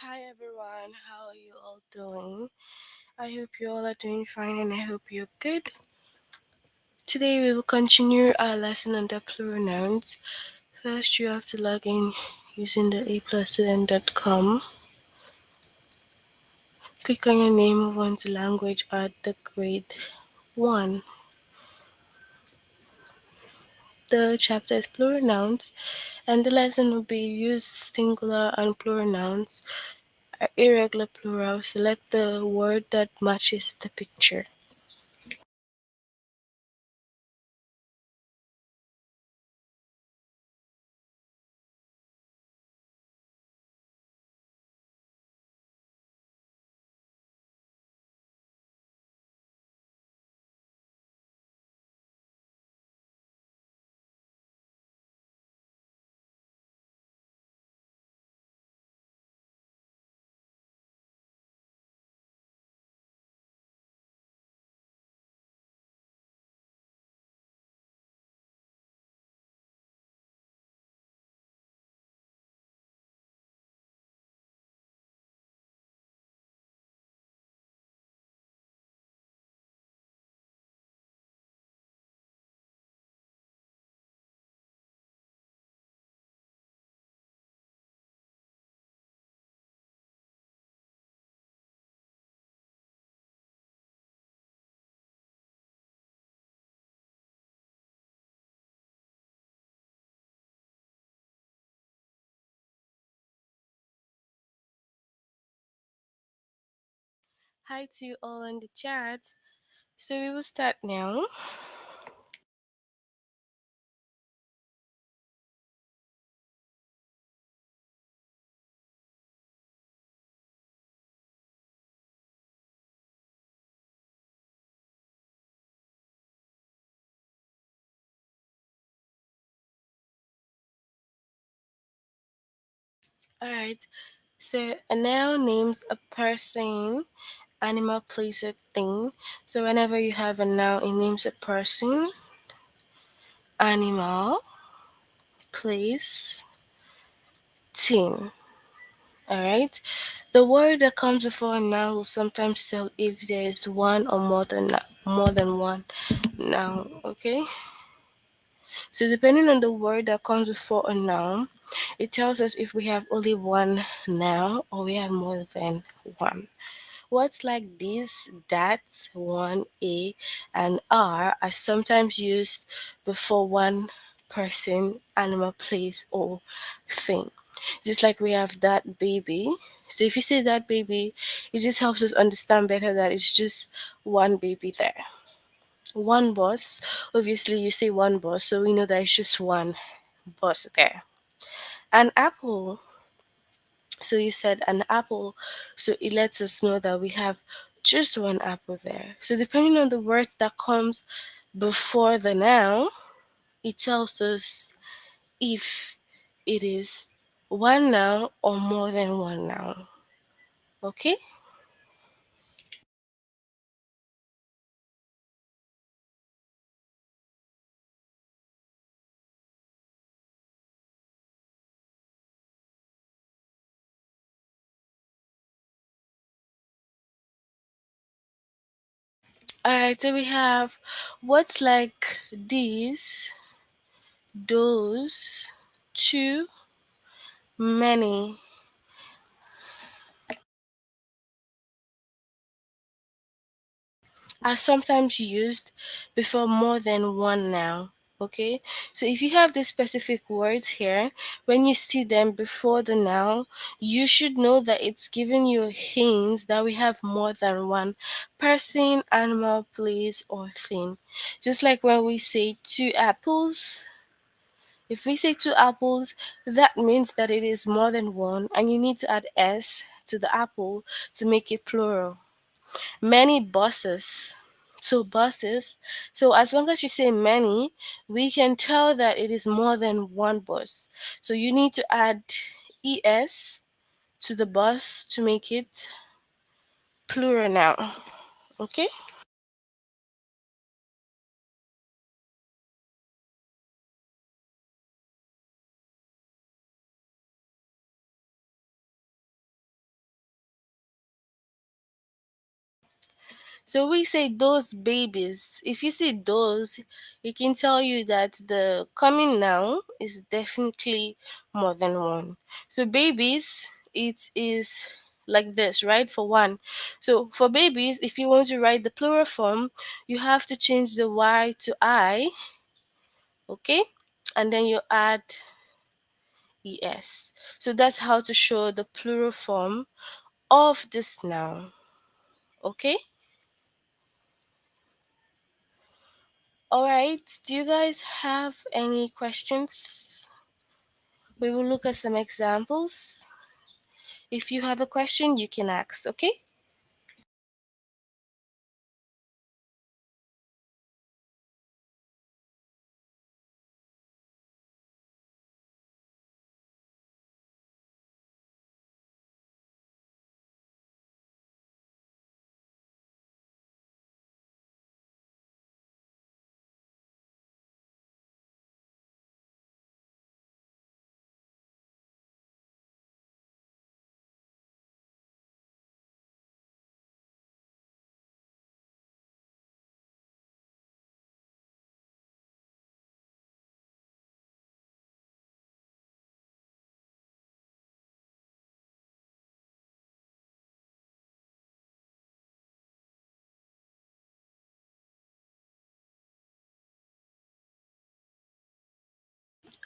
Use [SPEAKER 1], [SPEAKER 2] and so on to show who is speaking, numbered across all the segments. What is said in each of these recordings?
[SPEAKER 1] Hi everyone, how are you all doing? I hope you all are doing fine and I hope you're good. Today we will continue our lesson on the plural nouns. First, you have to log in using the aplusstudent.com. Click on your name, move on to language at the grade 1. The chapter is plural nouns and the lesson will be use singular and plural nouns. Irregular plural, select the word that matches the picture. Hi to you all in the chat. So we will start now. Alright, so a noun names a person, animal, place, or thing. So whenever you have a noun, it names a person, animal, place, thing. Alright, the word that comes before a noun will sometimes tell if there is one or more than one noun. Okay, so depending on the word that comes before a noun, it tells us if we have only one noun or we have more than one. Words like this, that, one, a, and are sometimes used before one person, animal, place, or thing. Just like we have that baby. So if you say that baby, it just helps us understand better that it's just one baby there. One bus, obviously you say one bus, so we know that it's just one bus there. An apple, so you said an apple, so it lets us know that we have just one apple there. So depending on the words that comes before the noun, it tells us if it is one noun or more than one noun. Okay? Alright, so we have words like these, those, too, many, are sometimes used before more than one noun. Okay, so if you have the specific words here, when you see them before the noun, you should know that it's giving you hints that we have more than one person, animal, place, or thing. Just like when we say two apples, if we say two apples, that means that it is more than one, and you need to add s to the apple to make it plural. Many buses. So buses. So as long as you say many, we can tell that it is more than one bus. So you need to add es to the bus to make it plural now. Okay? So we say those babies. If you see those, it can tell you that the coming noun is definitely more than one. So babies, it is like this, right? For one. So for babies, if you want to write the plural form, you have to change the Y to I, okay? And then you add es. So that's how to show the plural form of this noun, okay? All right, do you guys have any questions? We will look at some examples. If you have a question, you can ask, okay?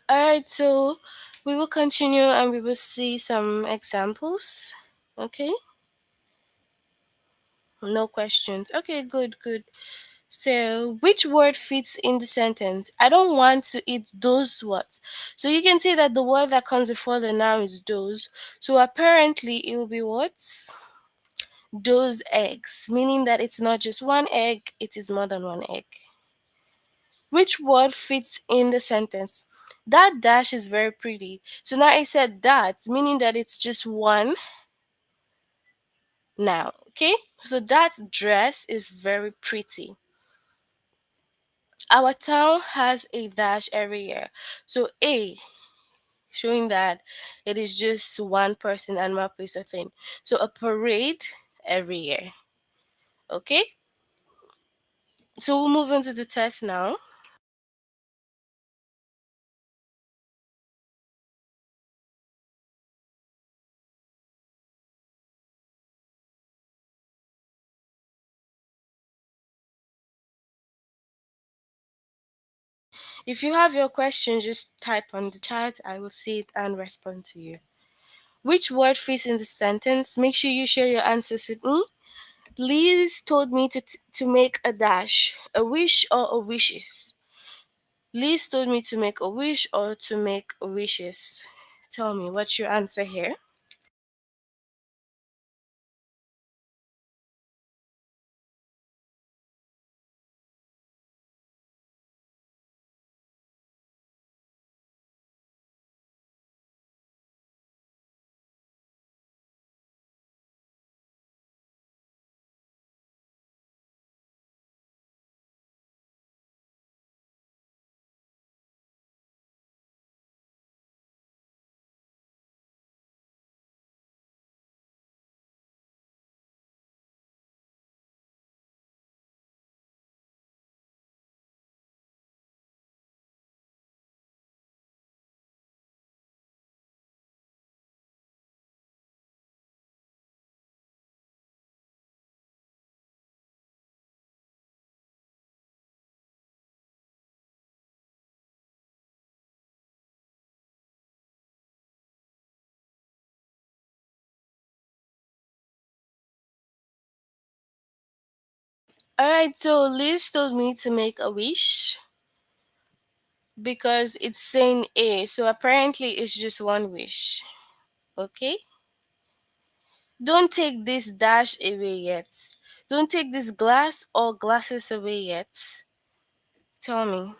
[SPEAKER 1] All right, so we will continue and we will see some examples, okay? No questions. Okay, good, good. So, which word fits in the sentence? I don't want to eat those words. So, you can see that the word that comes before the noun is those. So, apparently, it will be what? Those eggs, meaning that it's not just one egg, it is more than one egg. Which word fits in the sentence? That dash is very pretty. So, now I said that, meaning that it's just one noun, okay? So, that dress is very pretty. Our town has a dash every year. So A, showing that it is just one person, animal, place, or thing. So a parade every year. Okay? So we'll move into the test now. If you have your question, just type on the chat. I will see it and respond to you. Which word fits in the sentence? Make sure you share your answers with me. Liz told me to make a dash, a wish or a wishes. Liz told me to make a wish or to make wishes. Tell me, what's your answer here? All right, so Liz told me to make a wish because it's saying A, so apparently it's just one wish. Okay? Don't take this dash away yet. Don't take this glass or glasses away yet. Tell me.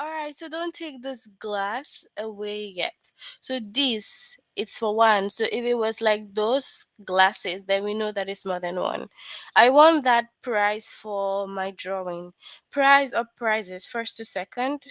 [SPEAKER 1] All right, so don't take this glass away yet. So this it's for one. So if it was like those glasses, then we know that it's more than one. I want that prize for my drawing. Prize or prizes, first to second.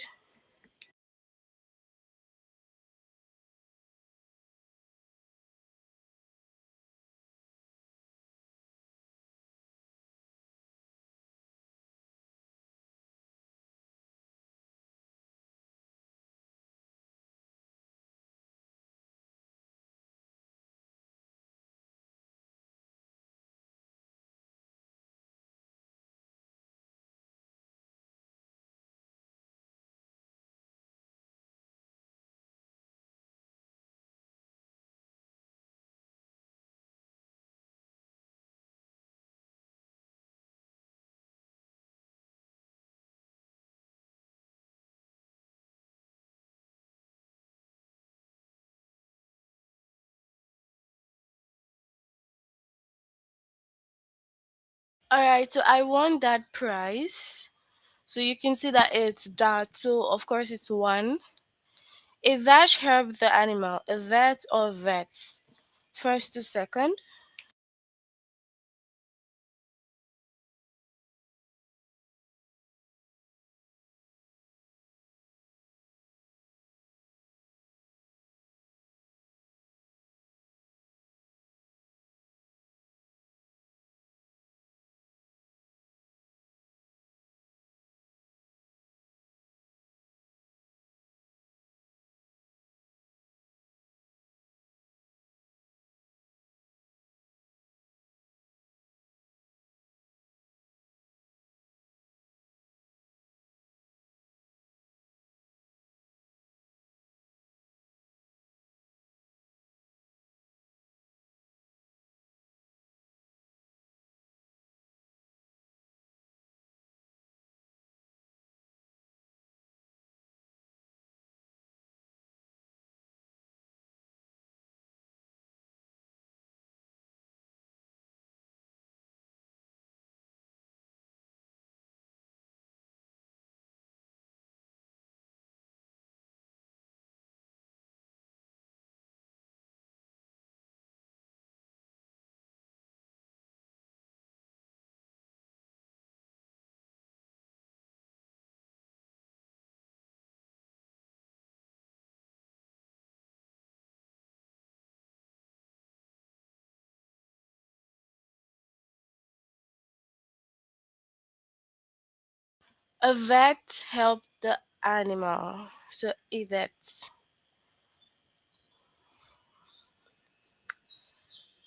[SPEAKER 1] All right, so I want that prize. So you can see that it's that. So of course it's one. A dash help the animal. A vet or vets. First to second. A vet help the animal. So a vet.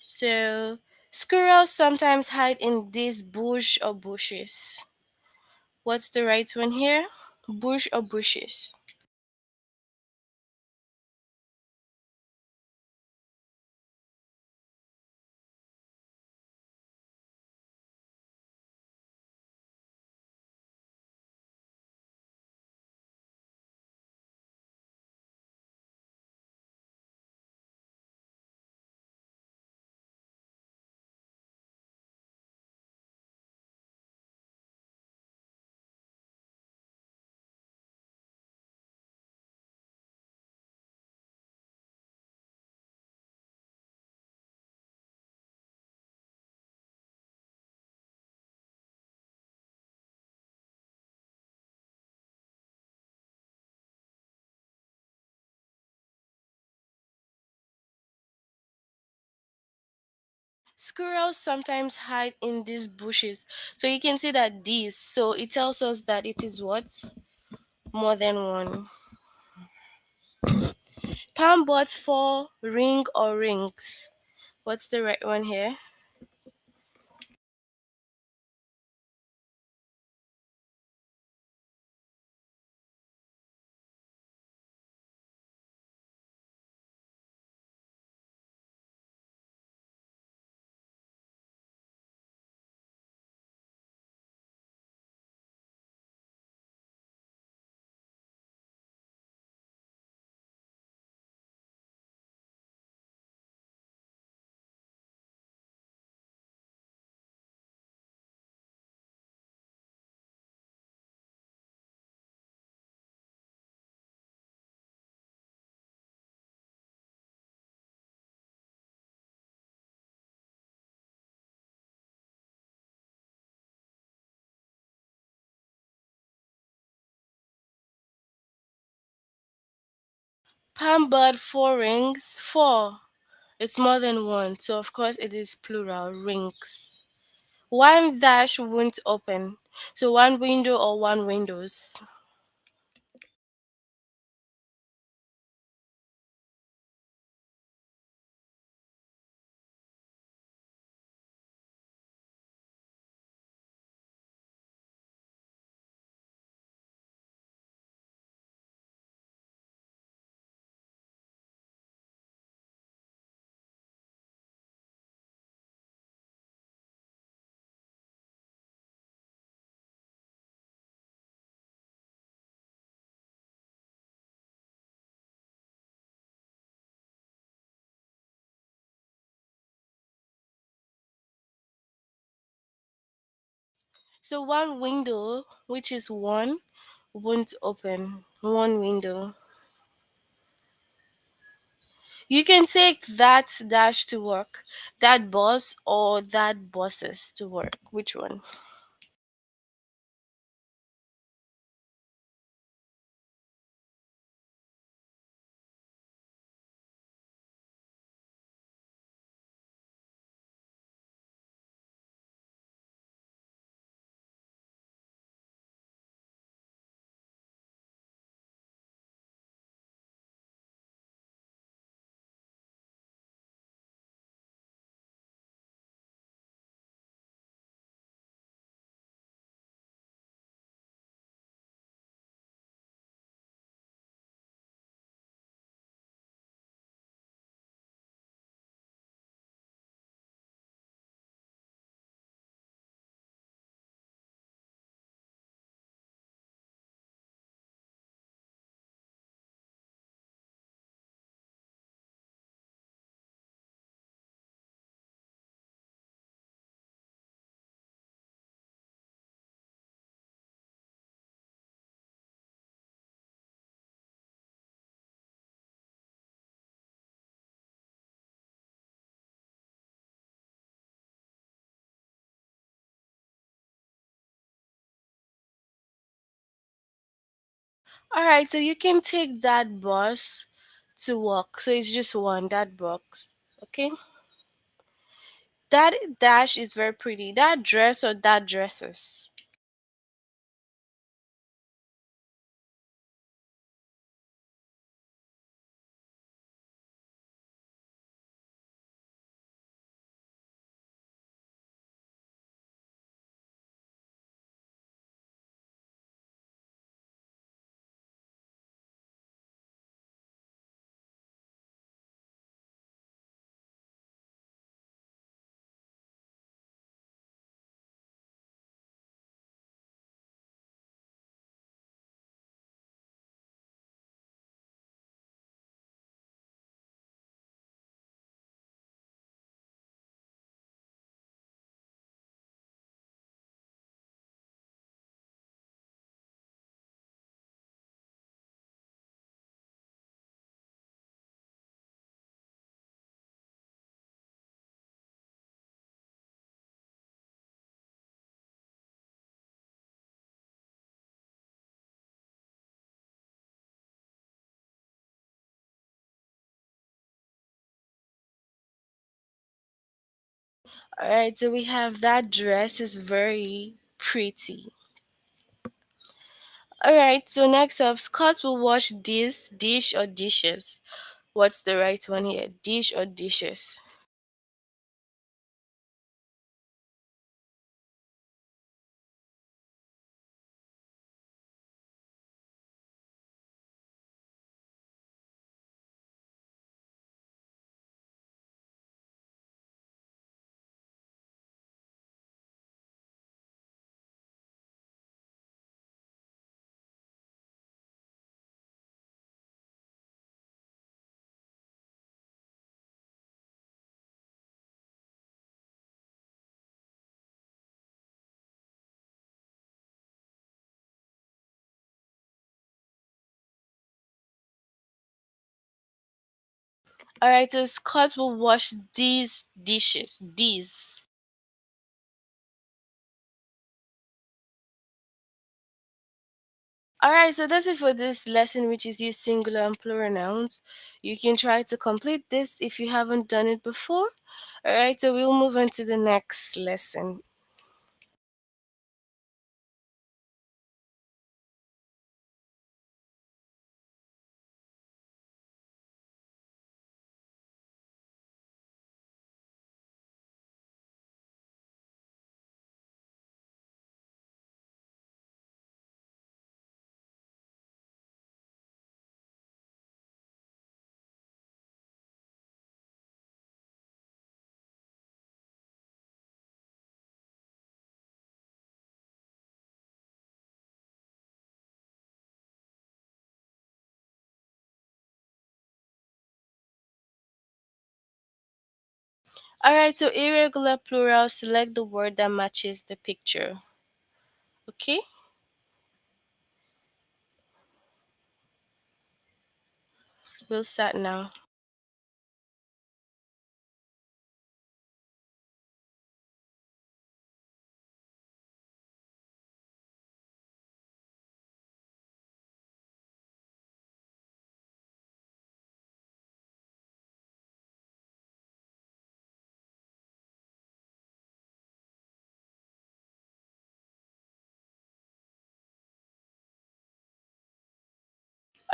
[SPEAKER 1] So squirrels sometimes hide in this bush or bushes. What's the right one here? Bush or bushes? Squirrels sometimes hide in these bushes. So you can see that this, so it tells us that it is what? More than one. Palm bought for ring or rings. What's the right one here? Palm bud, four rings. Four. It's more than one, so of course it is plural. Rings. One dash won't open. So one window or one windows. So one window, which is one, won't open. One window. You can take that dash to work, that bus, or that buses to work. Which one? All right, so you can take that bus to work. So it's just one, that box. Okay? That dash is very pretty. That dress or that dresses. All right, so we have that dress is very pretty. All right, so next up, Scott will wash this dish or dishes. What's the right one here? Dish or dishes? All right, so Scott will wash these dishes. These. Alright, so that's it for this lesson, which is use singular and plural nouns. You can try to complete this if you haven't done it before. Alright, so we'll move on to the next lesson. Alright, so irregular plural, select the word that matches the picture. Okay? We'll start now.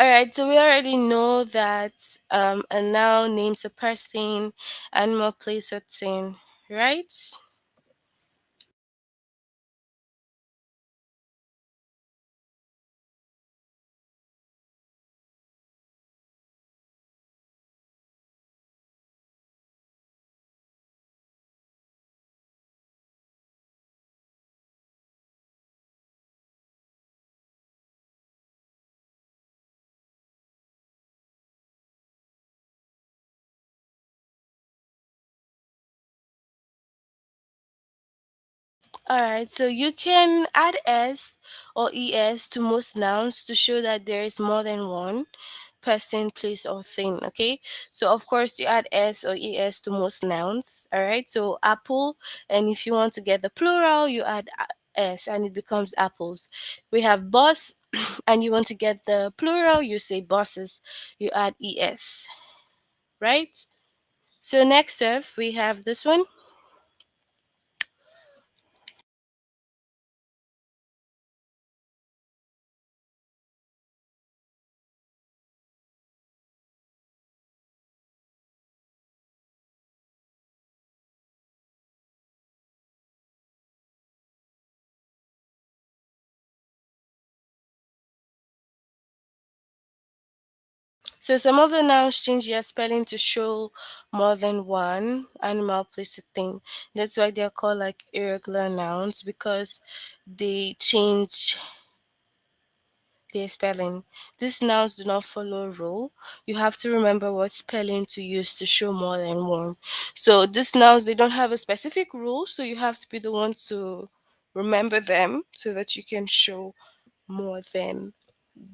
[SPEAKER 1] Alright, so we already know that a noun names a person, animal, place, or thing, right? Alright, so you can add s or es to most nouns to show that there is more than one person, place, or thing. Okay, so of course you add s or es to most nouns. Alright, so apple, and if you want to get the plural, you add s and it becomes apples. We have bus, and you want to get the plural, you say buses, you add es, right? So next up, we have this one. So some of the nouns change their spelling to show more than one animal, place, or thing. That's why they're called like irregular nouns, because they change their spelling. These nouns do not follow a rule. You have to remember what spelling to use to show more than one. So these nouns, they don't have a specific rule, so you have to be the one to remember them so that you can show more than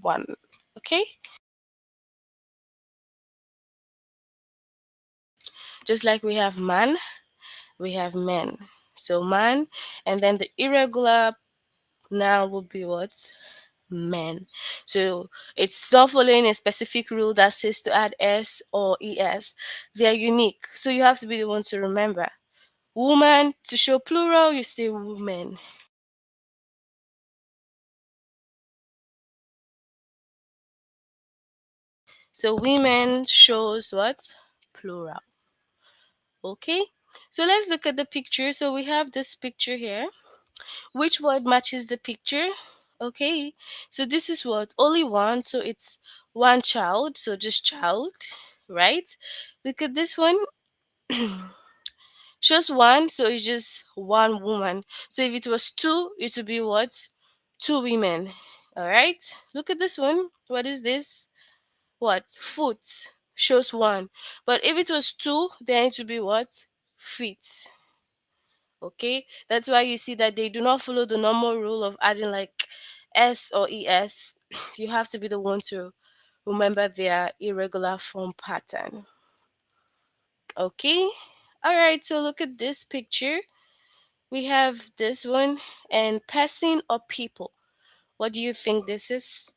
[SPEAKER 1] one. Okay? Just like we have man, we have men. So man, and then the irregular noun will be what? Men. So it's not following a specific rule that says to add s or es. They are unique. So you have to be the one to remember. Woman, to show plural, you say women. So women shows what? Plural. Okay. So let's look at the picture. So we have this picture here. Which word matches the picture? Okay, so this is what? Only one, so it's one child, so just child, right? Look at this one. Shows one, so it's just one woman. So if it was two, it would be what? Two women. All right. Look at this one. What is this? What? Foot. Shows one. But if it was two, then it would be what? Feet. Okay, that's why you see that they do not follow the normal rule of adding like s or es. You have to be the one to remember their irregular form pattern. Okay, all right, so look at this picture. We have this one, and person or people. What do you think this is?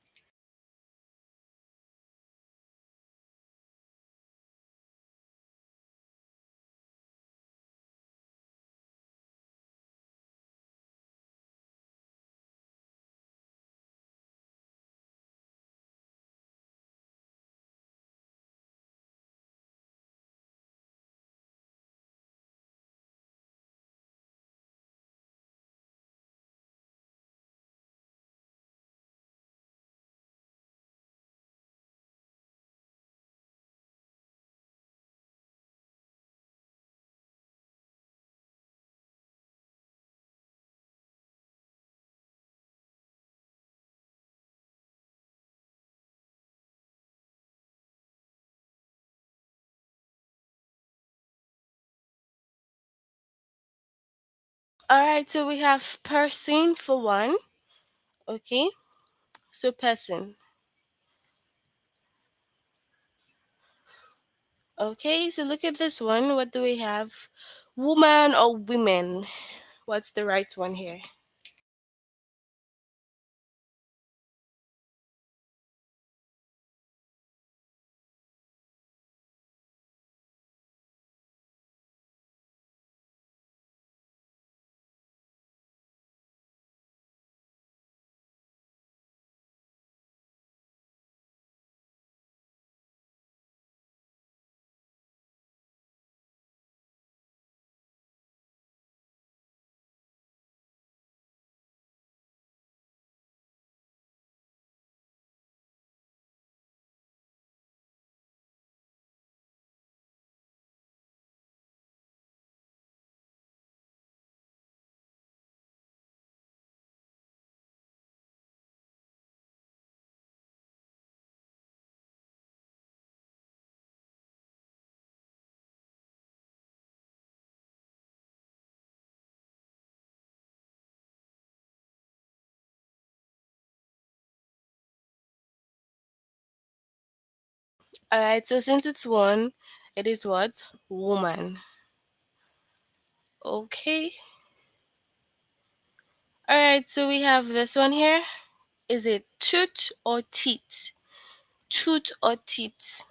[SPEAKER 1] All right, so we have person for one. Okay, so person. Okay, so look at this one. What do we have? Woman or women? What's the right one here? All right, so since it's one, it is what? Woman. Okay. All right, so we have this one here. Is it toot or teat? Toot or teat?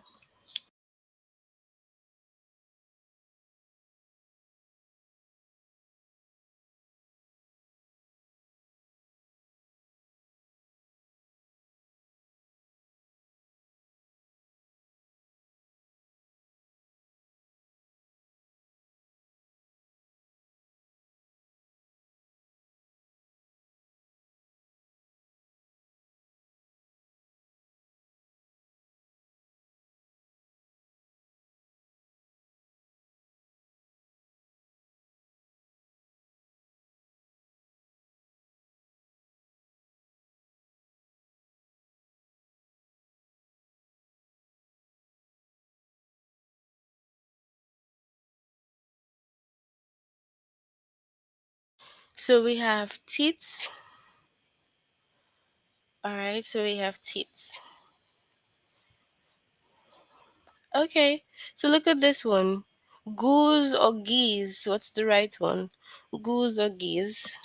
[SPEAKER 1] So we have teats. All right, so we have teats. Okay, so look at this one. Goose or geese? What's the right one? Goose or geese?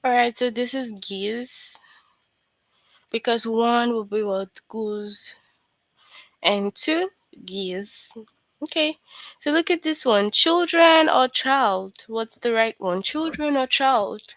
[SPEAKER 1] All right, so this is geese because one will be what goose and two geese. Okay, so look at this one: children or child. What's the right one? Children or child?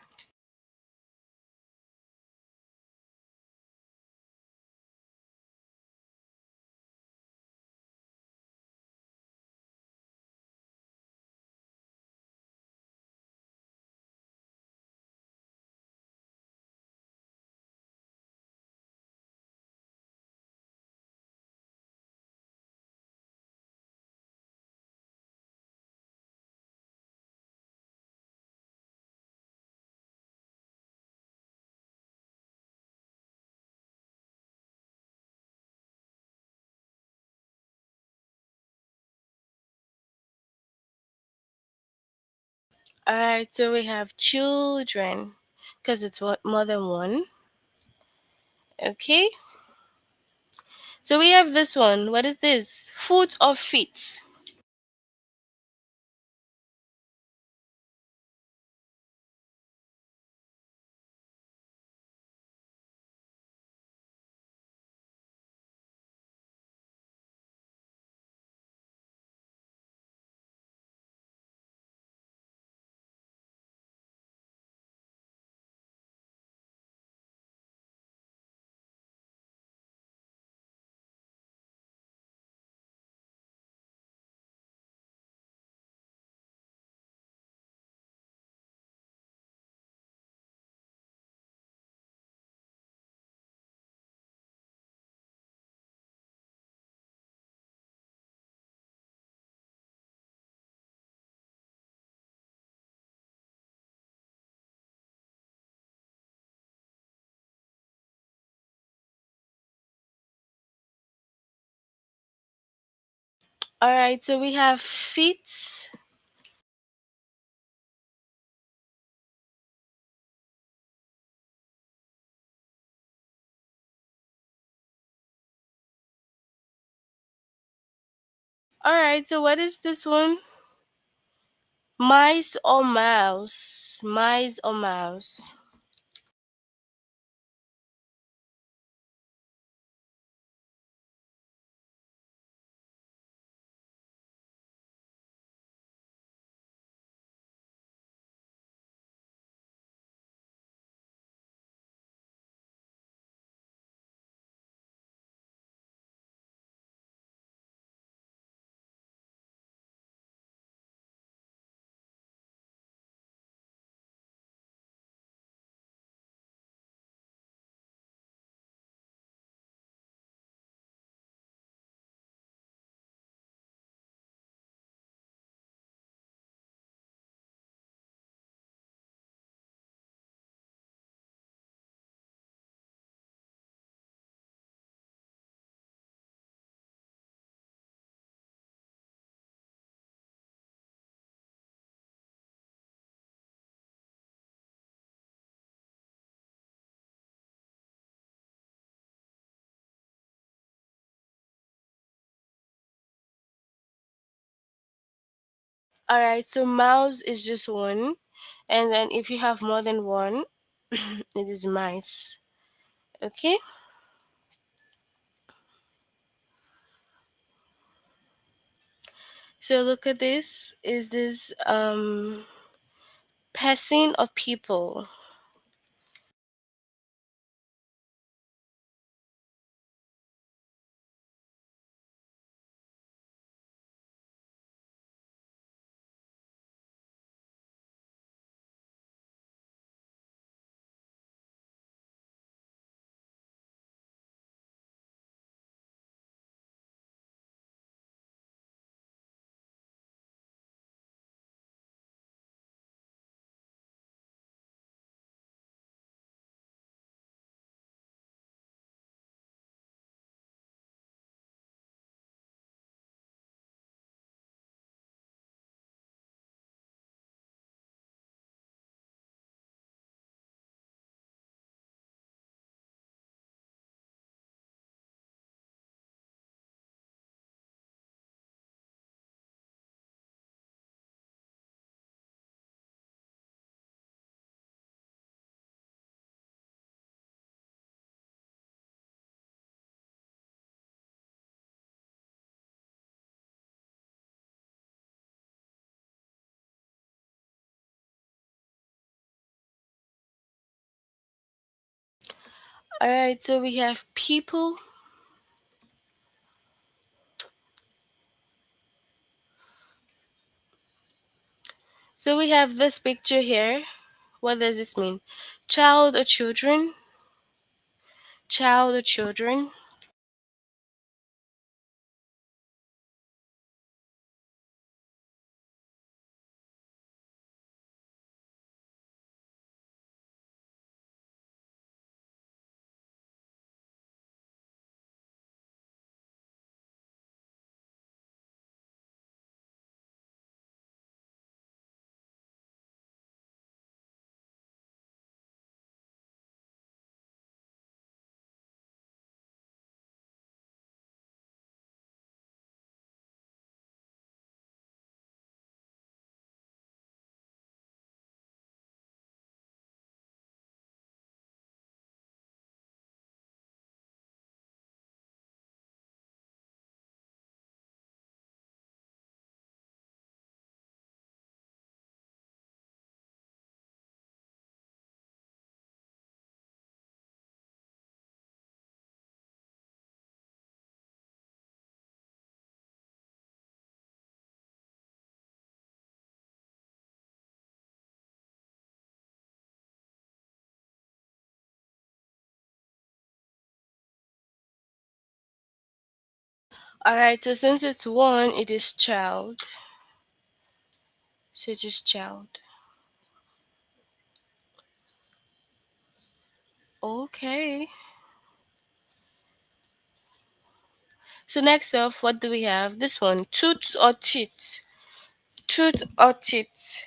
[SPEAKER 1] All right, so we have children because it's what more than one. Okay, so we have this one. What is this? Foot or feet? All right, so we have feet. All right, so what is this one? Mice or mouse? Mice or mouse? All right, so mouse is just one, and then if you have more than one, it is mice. Okay. So look at this. Is this person or people? All right, so we have people. So we have this picture here. What does this mean? Child or children? Child or children? All right, so since it's one, it is child. So just child. Okay. So next up, what do we have? This one, tooth or teeth? Tooth or teeth?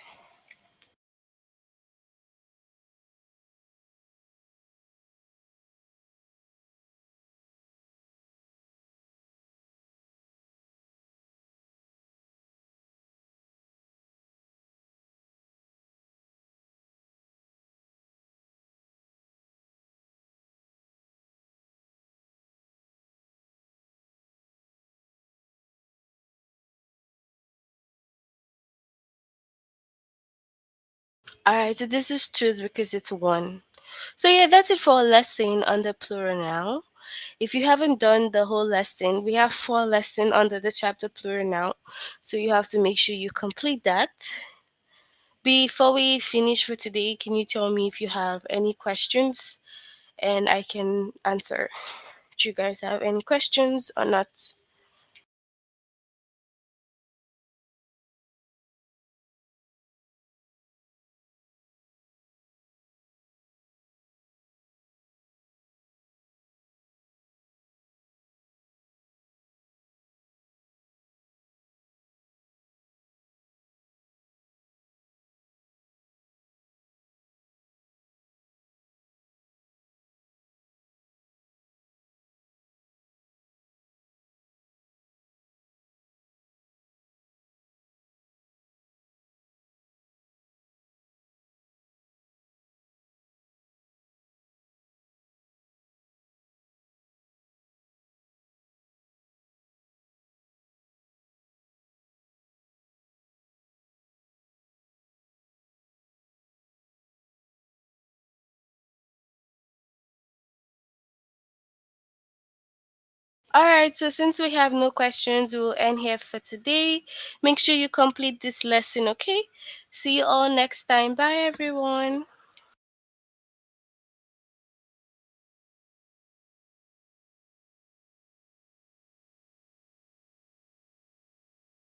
[SPEAKER 1] All right, so this is tooth because it's one. So yeah, that's it for a lesson on the plural noun. If you haven't done the whole lesson, we have four lessons under the chapter plural noun. So you have to make sure you complete that. Before we finish for today, can you tell me if you have any questions and I can answer? Do you guys have any questions or not? All right, so since we have no questions, we'll end here for today. Make sure you complete this lesson, okay? See you all next time. Bye, everyone.